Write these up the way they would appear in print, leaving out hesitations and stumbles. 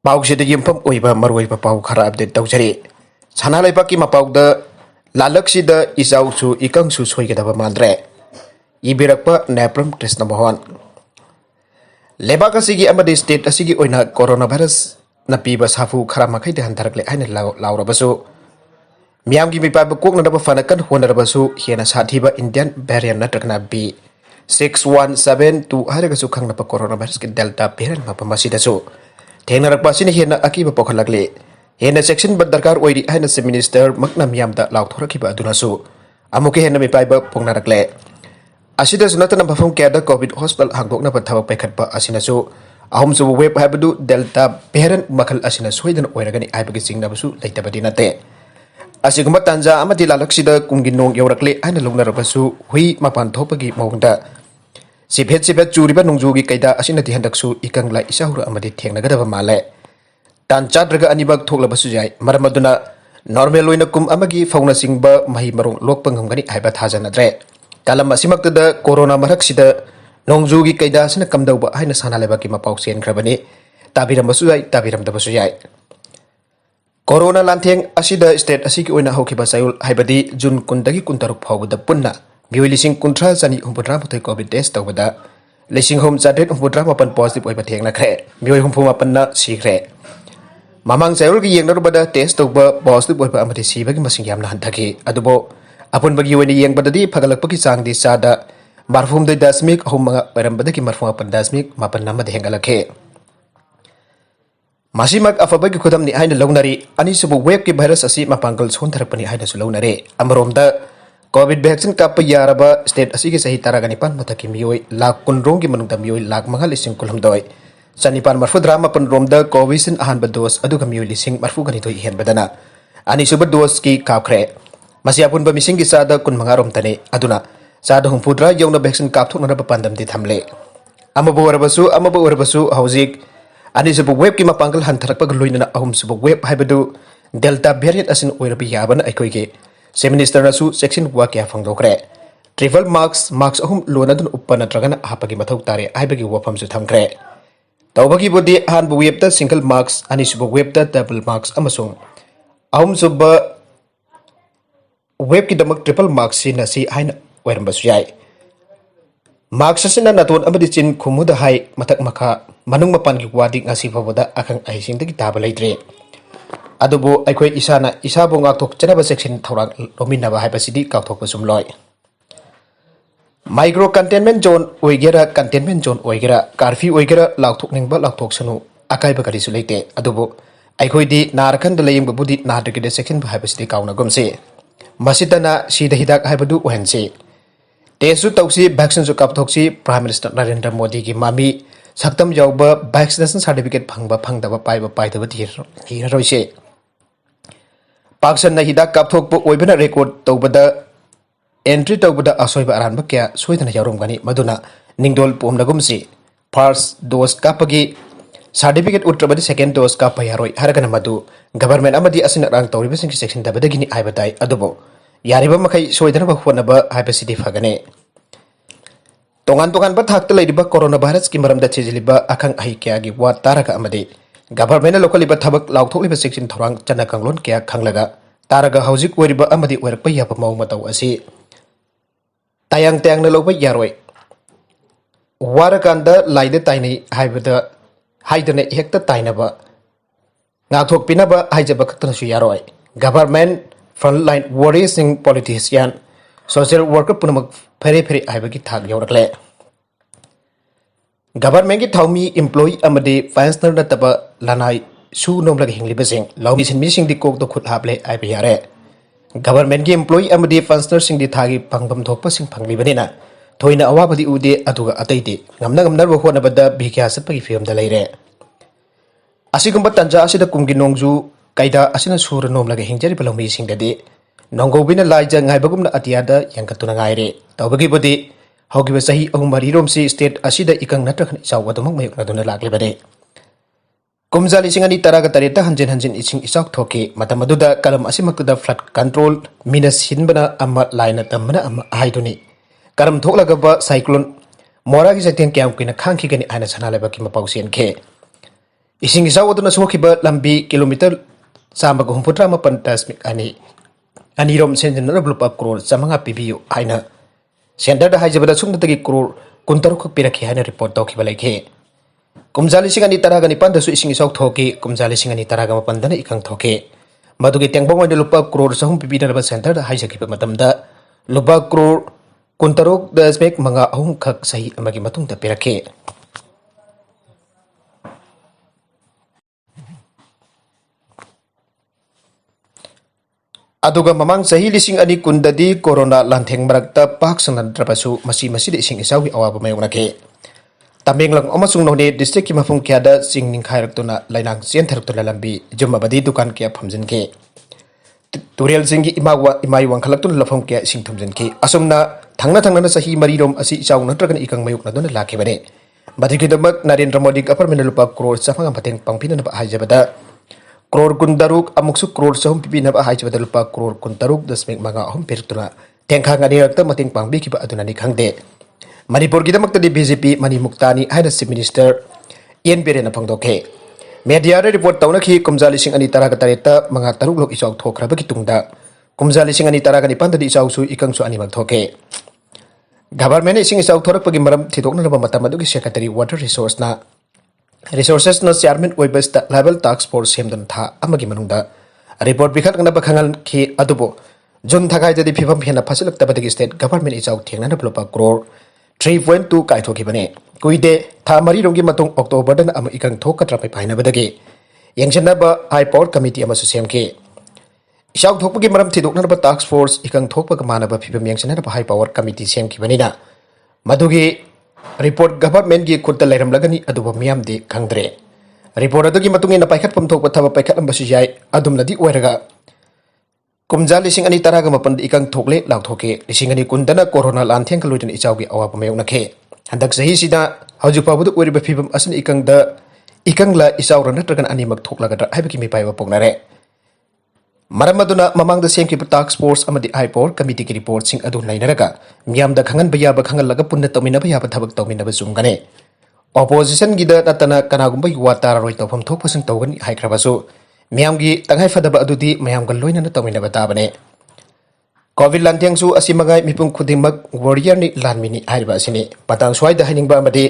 पाउसेद यमफम ओइबा मरोइबा पाउ खरा अपडेट तौजरी सना लेबाकी मपाउद लालक्सीद इजाउसु इकंगसु सोइगदबा मांद्रे इबिरकपा नेप्रम कृष्ण मोहन लेबाक असिगी अमदि स्टेट असिगी ओइना कोरोना वायरस नपीबा साफु खरा मखैदे हंथरकले हाइना लाउरबसु मियामगी मिपाब कोकनदबा फनकन होनरबसु हेना साथीबा इंडियन वेरिएंट नत्रकना बी 6172 हारगसु खंगनपा कोरोना वायरस के डेल्टा वेरिएंट मपमसिदसु थेंगनरकपासिन हेना अकीबा पोखलगले हेना सेक्शन ब दरकार ओइरी हाइना से मिनिस्टर मकना मियामदा लाउथोरखिबा अदुनासु अमुके हेना मिपाइबा पोंगनरकले असिदसु नतन मफम केदा कोविड हॉस्पिटल हांगदोकनबा थबक पैखटपा असिनसु अहुमसु वेब हाइबदु डेल्टा वेरिएंट मखल असिना सोइदन ओइरगनि आइबगे चिंगनबसु लैतबदि नते असिगुम्बा तांजा अमदि लालक्सीद कुंगी नोंग यौरकले हाइना लौनरबसु हुई मपान थोपगी मौंगदा सिफेट चूरीबा नोंजूगी कैदा असिनदि हंदकसु इकंगला इसाहुर अमदि थेंगनगदबा माले तान चाद्रगा अनिबक थोकलबसु जाय मरमदुना नॉर्मल ओइना कुम अमगी फौना सिंगबा मही मरों लोकपा ngमगनि हाइबा थाजनद्रे कालम असिमक्तदा कोरोना मरकसिदा नोंजूगी कैदा असिना कमदौबा हाइना साना लेबाकी मपाउ सेनख्रबनि ताबिरमबसु जाय ताबिरमदबसु जाय कोरोना लांथेंग असिदा स्टेट असिगी ओइना हौखिबा सायुल हाइबदि जुन कुंदगी कुंतरुक फाउबदा पुन्ना मियोइ लिसिंग कुंथ्रा चनी हुंफुद्रा मुथै कोविड टेस्ट तौबदा लिसिंग होम चाद्रेट हुंफुद्रा मापन पॉजिटिव ओइबा थेंगनख्रे मियोइ हुंफु मापन्ना सिख्रे मामांग सायुल की येंगनरबदा टेस्ट तौबा पॉजिटिव ओइबा अमदि सिबगी मसिंग यामना हंथखि अदुबो अपुनबगी ओइना येंगबददि फगलकपकी चांगदि चादा 42.9 ओइरमबदगी 48.9 हेंगलखे मासिमक अफबगी खुदमनि हाइना लौनरी अनिसुबु वेब की वायरस असि मपांगल सोनथरकपनि हाइनासु लौनरे अमरोमदा कोविड वैक्सीन काप यारबा स्टेट असिगी सही तारागनिपान मथकी मियोइ लाख कुनरोंगी मनुंगदा मियोइ लाख मंगा लिसिंग कुलहमदोय चनिपान मरफुद्रा मपन रोमदा कोविसिन अहानबा दोस अदुगा मियोइ लिसिंग मरफुगनिथोय हेनबदना अनिसुबा दोस की कापख्रे मसि अपुनबा मिसिंगी चादा कुनमंगा रोमतने अदुना चादा हुंफुद्रा यौना वैक्सीन कापथोकनरबा पांदमदि थमले अमबो ओरबसु हौजिक अनिसुबु वेब की मपांगल हंथरकपग लोइनना अहुमसुबु वेब हाइबदु डेल्टा वेरिएंट असिन ओइरबि याबन अखोइगे से मिनिस्टर नसु सेक्शन वा क्या फंगदोखरे ट्रिपल मार्क्स अहुम लोनदुन उप्पा नत्रगन हापगी मथौ तारे हाइबगी वफमसु थमख्रे तौबगी बुदि हानबु वेबता सिंगल मार्क्स अनिसुबु वेबता डबल मार्क्स अमसुंग अहुमसुबु वेब की दमक ट्रिपल मार्क्स सिनसि हाइन ओइरमबसु याय मार्क्स असिना नतोन अमदि चिन खुमुदा हाय मथक मखा मनुंग मपान की वादी ngasi फबदा अखंग अहिसिंगदगी ताबा लैत्रे अदुबो अखोय इसाना इसाबो ngakthok चनबा सेक्शन थौरांग लोमिनबा हाइबसिदि काउथोकबा सुमलोय माइक्रो कंटेनमेंट जोन ओइगेरा कंटेनमेंट जोन ओइगेरा कार्फी ओइगेरा लाउथोकनिंगबा लाउथोकसनु अकाइबा करिसु लैते अदुबो अखोयदि नारखंद लैंगबा बुदि नादगिदे सेक्शन हाइबसिदि काउनगमसे मसिदना सिदा हिदाक हाइबदु ओहनसे टेस्टु तौसी वैक्सीन कापथोक्सी प्राइम मिनिस्टर नरेंद्र मोदी की मामी सक्तम याउबा वैक्सीनेशन सर्टिफिकेट फंगबा फंगदबा पाइबा पाइदबा हिररोइसे पाक्सन हिदाक कापथोकपा ओइबना रेकॉर्ड तौबदा एंट्री तौबदा असोइबा अरानबा क्या सोइदना यारोमगनी मदुना निंगदोल पोमनगुमसी फर्स्ट डोज कापगी सर्टिफिकेट उत्रबदी सेकेंड डोज कापा यारोइ हरगना मदु गवर्नमेंट अमदी असिन रांग तौरिबसिंग सेक्शन दबदगिनी आइबताई अदुबो यारिबा मखै सोइदनबा होनबा हाइबसिदि फगने तोंगान तोंगान थाकता लैरिबा कोरोना वायरस की मरमदा चिजिलिबा अखंग अहि क्यागी वा तारगा अमदि गवर्नमेंट लोकलिबा थबक लाउथोकलिबा सेक्शन थौरांग चना कंगलोन क्या खंगलगा तारगा हौजिक ओइरिबा अमदि ओइरकपा याबा मौ मतौ असि तायांग तायांगना लौबा यारोय वारकांदा लाइदा ताइनै हाइबदा हाइदने हेक्ता ताइनबा ngakthok pinaba haijaba khaktansu yaroy government frontline वॉरियर्सिंग पॉलिटिशियन सोशल वर्कर पुनमक फेरे फेरे हाइबगी थाक यौरकले गवर्नमेंट की थाउमी एम्प्लॉय अमदे फाइनेंसनर नतबा लानाय सु नोमलग हिंगलिबसिंग लौमिसिन मिसिंग दि कोक दो खुद हाबले आइबे यारे गवर्नमेंट की एम्प्लॉय अमदे फाइनेंसनर सिंग दि थागी पंगबम थोकपा सिंग फंगलिबनिना थोइना अवाबदि उदे अदुगा अतैदि ngमना ngमनर होनबदा भिख्या सतपगी फिल्मदा लैरे असिगुम्बा तंजा असिदा कुंगी नोंजु कैदा असिना सुर नोमलग हिंजरिबा लौमिसिंगदि नोंगौबिना लाइजा ngaiबगुमना अतियादा यंकतुना ngaiरे तौबगी बुदि हौगिबा सही अहुमरी रोमसी स्टेट असिदा इकंग नत्रखन इचावदमक मयकनदुना लागलिबदे कुमजा लिसिंग अनि तरागा तरेता हंजिन हंजिन इसिंग इचाक थोके मतमदुदा कलम असिमक्तुदा फ्लड कंट्रोल मिनस हिनबना अमा लाइना तमना अमा हाइदुनि करम थोकलगबा साइक्लोन मोरागी जतें क्याम किना खांखिगनि आइना सनालेबकी मपाउसेन खे Ising isau aduna sokiba lambi kilometer sama ko humputra mapan dasmik ani rom senjin na lupa crore samanga pibiyo haina center da haijabada sungna tagi crore kuntaru khak pirakhi haina report daw khiba laike kumjali singani taraga ni panda su ising isau thoki kumjali singani taraga mapan dana ikang thoki madugi tengbong wanda lupa crore sahum pibi na center da haijakiba matamda lupa crore kuntaru dasmik manga ahum khak sahi amagi matung da pirakhi aduga mamang sahi lising ani kundadi corona lantheng marakta pak sanandrapasu masi ising isawi awaba mayonake tamenglang amasung none district ki mafung kyada singning khairak lainang sian tharak lambi jumabadi dukan kya phamjin ke tutorial singi imai wangkhalak lafam kya sing thumjin ke asumna thangna na sahi marirom asi chaw natrakan ikang mayuk na dona lakhe bane badrikidamak narendra modi government lupa crore safang pateng pangpina na hajabada crore kundaruk amuksu crore sahum pipi na hajabada lupa crore kundaruk dasmik manga ahum pertuna tengkha ngani rakta mating pangbi ki ba aduna ni khangde Manipur gidamak tadi BJP Mani Muktani haina Chief Minister Ian Birena phangdoke media report tauna khi kumjali sing ani tara katareta manga taruk lok isau thokraba ki tungda kumjali sing ani tara ka nipan tadi isau su ikang su ani mak thoke government sing isau thorak pagi maram thidokna laba matam adu ki secretary water resources na chairman oiba level task force semdan tha amagi manungda report bikhat ngana bakhangal ki adubo jun thagai jadi phibam phena phasilak tabadagi state government isau thengna na blopa crore 3.2 kai thoki bane kuide tha mari rongi matung october dan am ikang thok katra pai paina badagi yangchana ba high power committee ama susem ke isau thok pagi maram thidok na ba task force ikang thok pa mana ba phibam yangchana ba high power committee sem ki banina madugi report government gi kunta lairam lagani aduba miyam de khangdre report adugi matungi na paikhat pam thok pa thaba paikhat lam basu jai adum ladi oiraga kumja lising ani taraga mapan ikang thokle law thoke lising ani kundana corona lantheng kalutin ichawgi awapa mayong nakhe handak sahi sida hauju pabudu oriba phibam asin ikang la isaw ran tragan ani mak thokla gadra haibaki mi paiwa pongnare maramaduna mamang da semki task force amadi high power committee ki report sing adu lainaraga miyam da khangan baya ba khangal laga punna tomina baya ba thabak tomina ba sumgane opposition gida natana kanagumba yuwatara roi tawfam thokpasing tawgani haikrabasu miyam gi tangai fadaba adudi mayam gal loina na tomina ba tabane covid lantiang su asimagai mipung khudingmak warrior ni lanmini haiba asini patang swai da haning ba amadi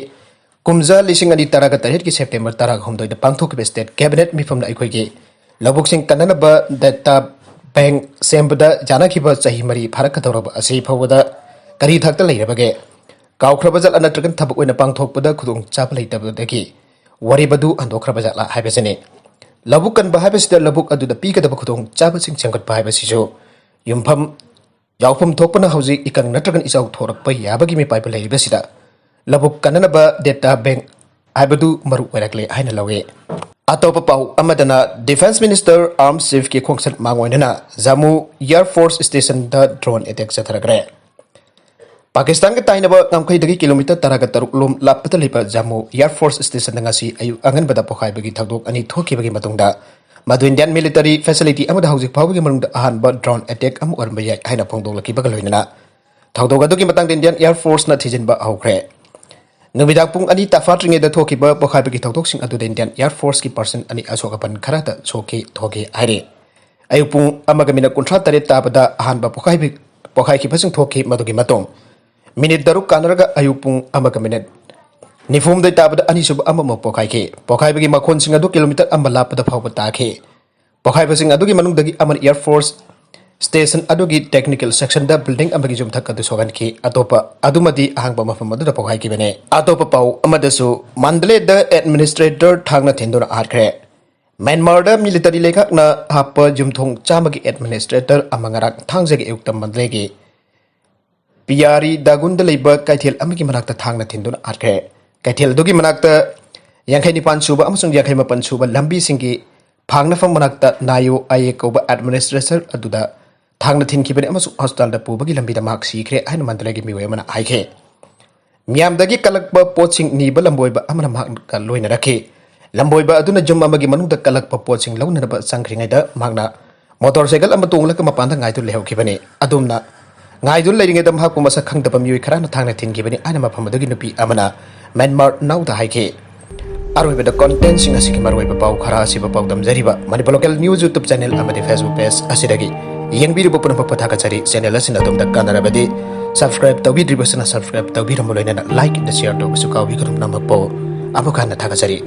kumja lising ani taraga tarit ki september taraga homdoi da pangthok be state cabinet mifam na ikhoi gi labuk sing kanana ba data bank sembada jana ki ba chahi mari pharak ka thoraba asi phawada kari thakta leirabage kaukhraba jal anatrakan thabak oina pangthok pada khudung chap leitabada dagi wari badu andokhraba jala haibesene labuk kan ba haibesida labuk adu da pika da khudung chap sing changkat ba haibesijo yumpham yaufam thokpana hauji ikang natrakan isau thorak pa yabagi me pai pa leibesida labuk kanana ba data bank haibadu maru oirakle haina lawe atop pau amadana defense minister arms chief ki khongsan mangoinana Jammu air force station da drone attack satharagre pakistan ke taina ba ngamkhai dagi kilometer taraga taruk lom lapata lepa Jammu air force station ngasi ayu angan bada pokhai bagi thadok ani thoki bagi matungda madu indian military facility amada hauzik phawgi manungda ahan ba drone attack am orba yai haina phongdok laki bagaloinana thadok adugi matang indian air force na thijin ba haukre nubidak pung ani tafatringe da thoki ba pokhai bagi thadok sing adu indian air force ki person ani asokapan kharata choki thoki aire ayu pung amaga mina kontra tare tabada ahan ba pokhai ki phasing thoki madugi matong minit daruk kanaraga ayu pung amaga minit nifum dai tabada ani sub amama pokhai bagi makhon sing adu kilometer ambala pada phawba takhe pokhai basing adu gi manung dagi aman air force station adu gi technical section da building amagi jum thak adu sogan ki atopa adumadi ahangba mafam adu da pokhai ki bene atopa pau amadasu mandale da administrator thangna thendona arkre Myanmar da military lekak na hapa jumthong chamagi administrator amangarak thangjagi yuktam mandale gi Piyari dagunda leiba kaithel amagi manakta thangna thendona arkre kaithel dogi manakta yangkhai nipan suba amasung yangkhai mapan suba lambi singi phangna fam manakta nayo aye koba administrator aduda thangna thinki bene amasung hospital da pubagi lambi da mak sikre aina mandalagi miwe mana aike miyam dagi kalakba poching ni ba lamboiba amana mak ka loina rakhe lamboiba aduna jum amagi manung da kalakba poching launa ba sangkhringai da magna motorcycle ama tongla ka mapanda ngai tu lehau khibane adumna ngai dun leiringe dam hakku masa khangdaba miwi khara na thangna thinki bane aina mafam dagi nupi amana Myanmar now da haike ꯑꯔꯣꯏꯕꯗ ꯀꯣꯟꯇꯦꯟꯠꯁꯤꯡ ꯑꯁꯤꯒꯤ ꯃꯔꯨꯑꯣꯏꯕ ꯄꯥꯎ ꯈꯔ ꯑꯁꯤꯕ ꯄꯥꯎꯗꯝꯖꯔꯤꯕ Manipur local news YouTube channel ꯑꯃꯗꯤ Facebook page ꯑꯁꯤꯗꯒꯤ ꯌꯦꯡꯕꯤꯔꯤꯕ ꯄꯨꯝꯅꯃꯛꯄꯨ ꯊꯥꯒꯠꯆꯔꯤ ꯆꯦꯅꯦꯜ ꯑꯁꯤꯅ ꯑꯗꯣꯝꯗ ꯀꯥꯟꯅꯔꯕꯗꯤ ꯁꯕꯁꯀ꯭ꯔꯥꯏꯕ ꯇꯧꯕꯤꯗ꯭ꯔꯤꯕꯁꯤꯅ ꯁꯕꯁꯀ꯭ꯔꯥꯏꯕ ꯇꯧꯕꯤꯔꯝꯕ ꯂꯣꯏꯅꯅ ꯂꯥꯏꯛ ꯑꯃꯗꯤ ꯁꯦꯌꯔ ꯇꯧꯕꯁꯨ ꯀꯥꯎꯕꯤꯒꯅꯨ ꯅꯃꯛꯄꯨ ꯑꯃꯨꯛ ꯍꯟꯅ ꯊꯥꯒꯠꯆꯔꯤ